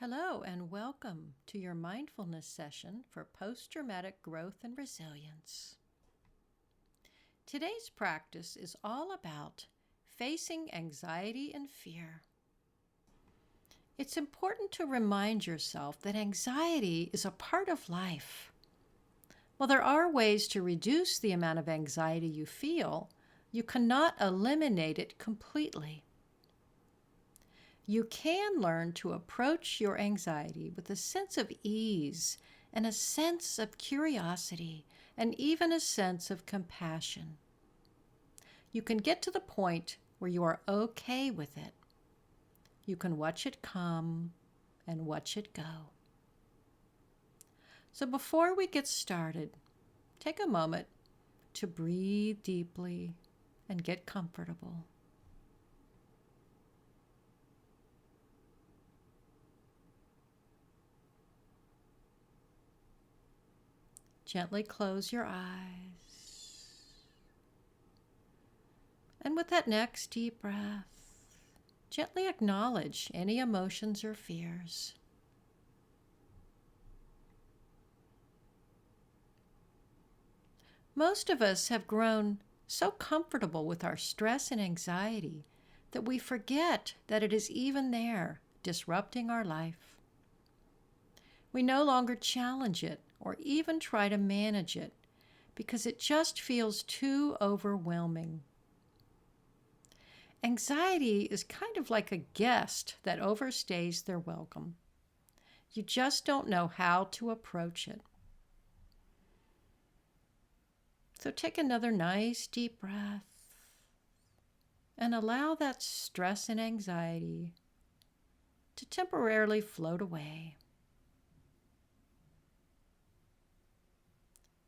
Hello, and welcome to your mindfulness session for post-traumatic growth and resilience. Today's practice is all about facing anxiety and fear. It's important to remind yourself that anxiety is a part of life. While there are ways to reduce the amount of anxiety you feel, you cannot eliminate it completely. You can learn to approach your anxiety with a sense of ease and a sense of curiosity and even a sense of compassion. You can get to the point where you are okay with it. You can watch it come and watch it go. So before we get started, take a moment to breathe deeply and get comfortable. Gently close your eyes. And with that next deep breath, gently acknowledge any emotions or fears. Most of us have grown so comfortable with our stress and anxiety that we forget that it is even there, disrupting our life. We no longer challenge it or even try to manage it because it just feels too overwhelming. Anxiety is kind of like a guest that overstays their welcome. You just don't know how to approach it. So take another nice deep breath and allow that stress and anxiety to temporarily float away.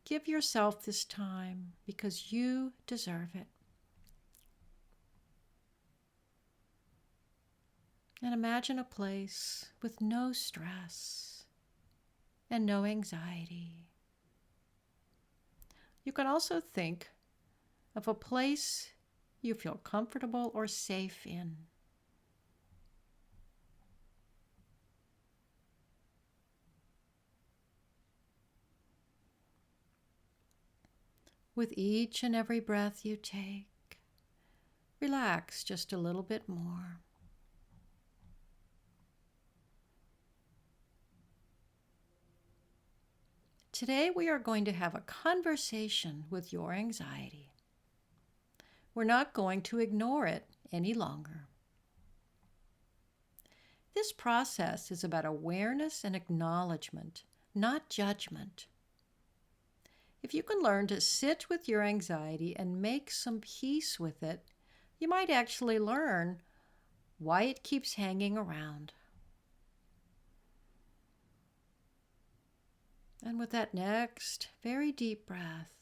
Give yourself this time because you deserve it. And imagine a place with no stress and no anxiety. You can also think of a place you feel comfortable or safe in. With each and every breath you take, relax just a little bit more. Today we are going to have a conversation with your anxiety. We're not going to ignore it any longer. This process is about awareness and acknowledgement, not judgment. If you can learn to sit with your anxiety and make some peace with it, you might actually learn why it keeps hanging around. And with that next very deep breath,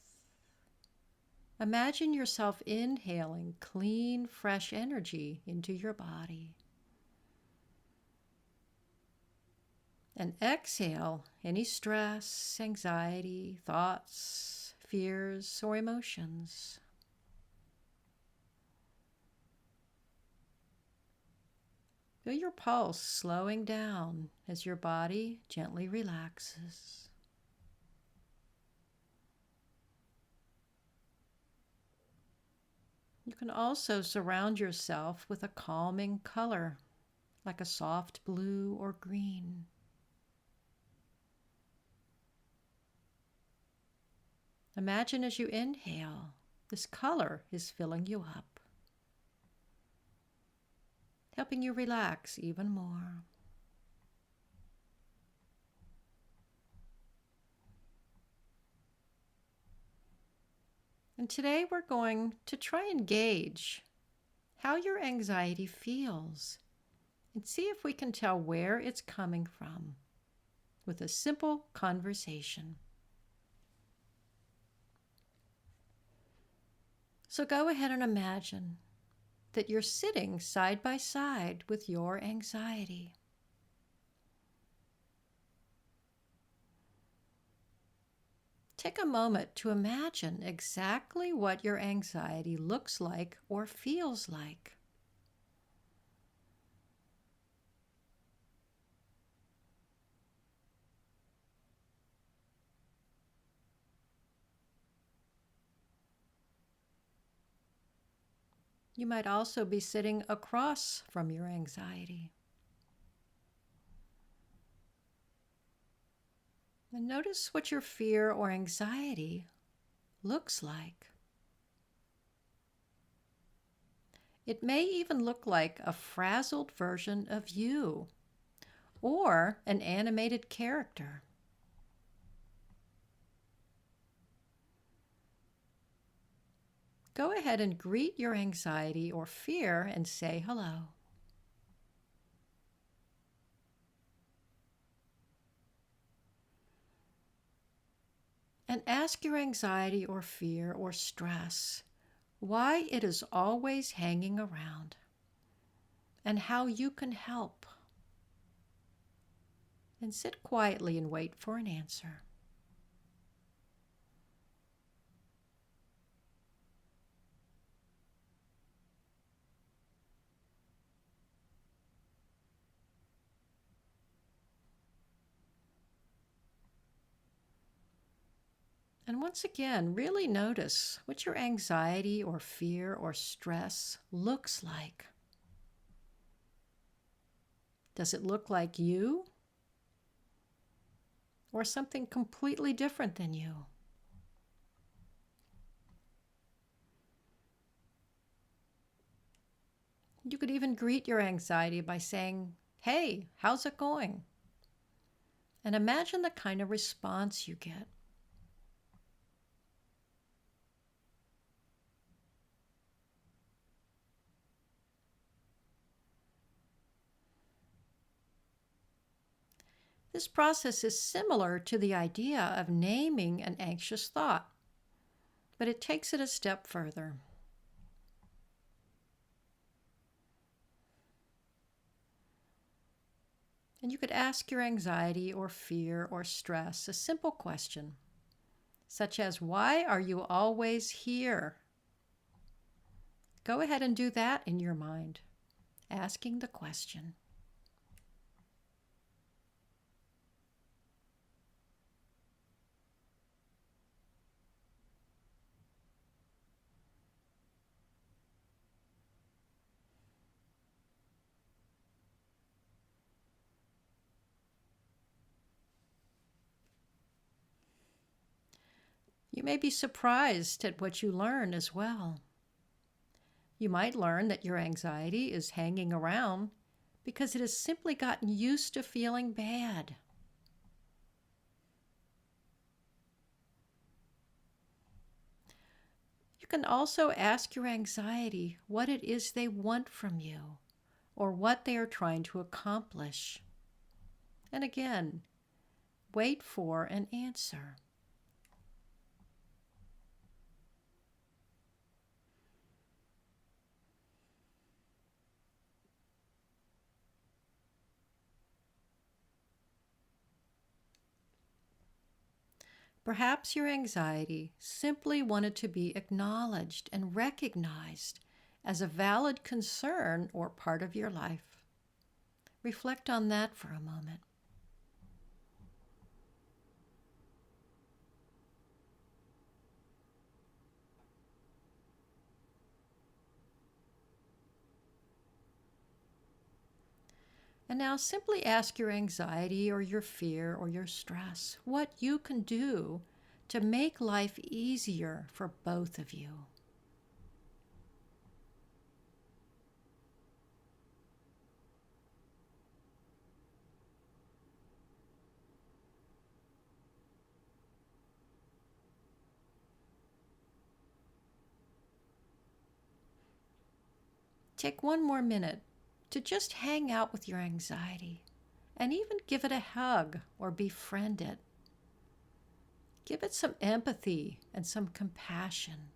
imagine yourself inhaling clean, fresh energy into your body. And exhale any stress, anxiety, thoughts, fears, or emotions. Feel your pulse slowing down as your body gently relaxes. You can also surround yourself with a calming color, like a soft blue or green. Imagine as you inhale, this color is filling you up, helping you relax even more. And today we're going to try and gauge how your anxiety feels and see if we can tell where it's coming from with a simple conversation. So go ahead and imagine that you're sitting side by side with your anxiety. Take a moment to imagine exactly what your anxiety looks like or feels like. You might also be sitting across from your anxiety. And notice what your fear or anxiety looks like. It may even look like a frazzled version of you or an animated character. Go ahead and greet your anxiety or fear and say hello. And ask your anxiety or fear or stress why it is always hanging around and how you can help. And sit quietly and wait for an answer. And once again, really notice what your anxiety or fear or stress looks like. Does it look like you? Or something completely different than you? You could even greet your anxiety by saying, "Hey, how's it going?" And imagine the kind of response you get. This process is similar to the idea of naming an anxious thought, but it takes it a step further. And you could ask your anxiety or fear or stress a simple question, such as, "Why are you always here?" Go ahead and do that in your mind, asking the question. You may be surprised at what you learn as well. You might learn that your anxiety is hanging around because it has simply gotten used to feeling bad. You can also ask your anxiety what it is they want from you or what they are trying to accomplish. And again, wait for an answer. Perhaps your anxiety simply wanted to be acknowledged and recognized as a valid concern or part of your life. Reflect on that for a moment. And now simply ask your anxiety or your fear or your stress what you can do to make life easier for both of you. Take one more minute to just hang out with your anxiety and even give it a hug or befriend it. Give it some empathy and some compassion.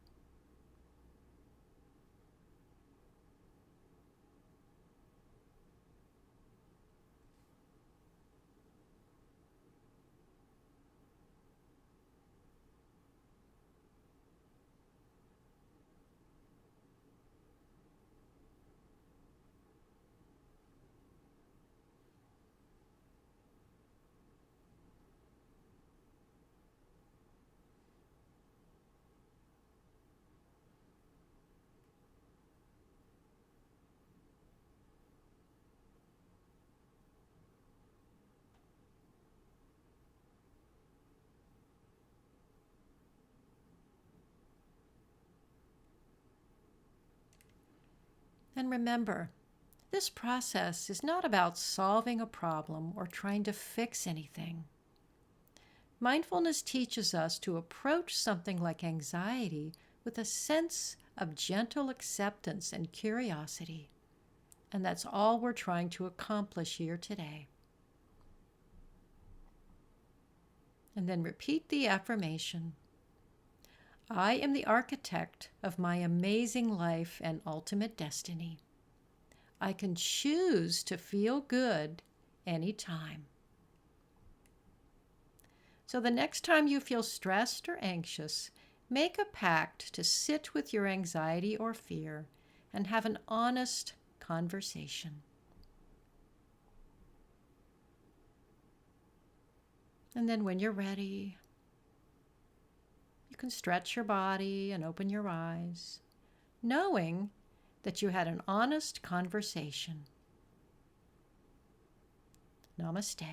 And remember, this process is not about solving a problem or trying to fix anything. Mindfulness teaches us to approach something like anxiety with a sense of gentle acceptance and curiosity. And that's all we're trying to accomplish here today. And then repeat the affirmation. I am the architect of my amazing life and ultimate destiny. I can choose to feel good anytime. So the next time you feel stressed or anxious, make a pact to sit with your anxiety or fear and have an honest conversation. And then when you're ready, you can stretch your body and open your eyes, knowing that you had an honest conversation. Namaste.